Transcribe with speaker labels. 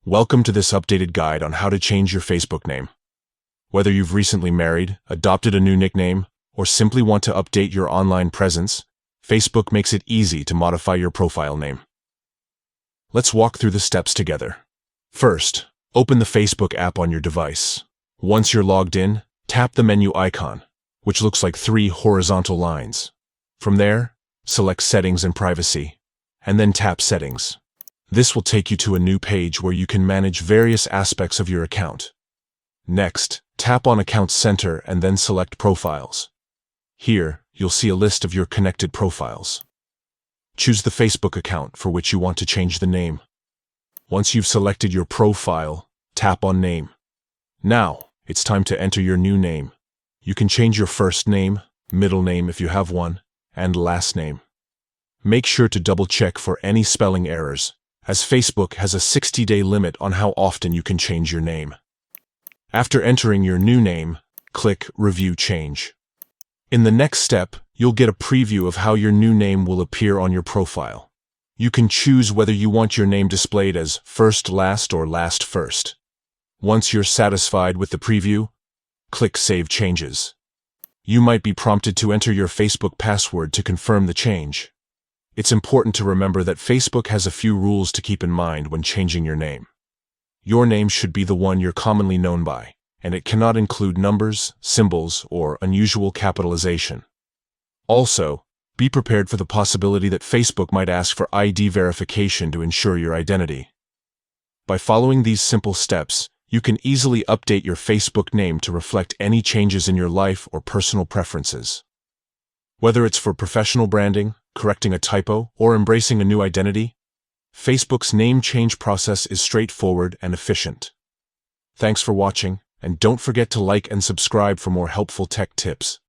Speaker 1: Welcome to this updated guide on how to change your Facebook name. Whether you've recently married, adopted a new nickname, or simply want to update your online presence, Facebook makes it easy to modify your profile name. Let's walk through the steps together. First, open the Facebook app on your device. Once you're logged in, tap the menu icon, which looks like 3 horizontal lines. From there, select Settings and Privacy, and then tap Settings. This will take you to a new page where you can manage various aspects of your account. Next, tap on Account Center and then select Profiles. Here, you'll see a list of your connected profiles. Choose the Facebook account for which you want to change the name. Once you've selected your profile, tap on Name. Now, it's time to enter your new name. You can change your first name, middle name if you have one, and last name. Make sure to double-check for any spelling errors, as Facebook has a 60-day limit on how often you can change your name. After entering your new name, click Review Change. In the next step, you'll get a preview of how your new name will appear on your profile. You can choose whether you want your name displayed as first last or last first. Once you're satisfied with the preview, click Save Changes. You might be prompted to enter your Facebook password to confirm the change. It's important to remember that Facebook has a few rules to keep in mind when changing your name. Your name should be the one you're commonly known by, and it cannot include numbers, symbols, or unusual capitalization. Also, be prepared for the possibility that Facebook might ask for ID verification to ensure your identity. By following these simple steps, you can easily update your Facebook name to reflect any changes in your life or personal preferences. Whether it's for professional branding, correcting a typo, or embracing a new identity, Facebook's name change process is straightforward and efficient. Thanks for watching, and don't forget to like and subscribe for more helpful tech tips.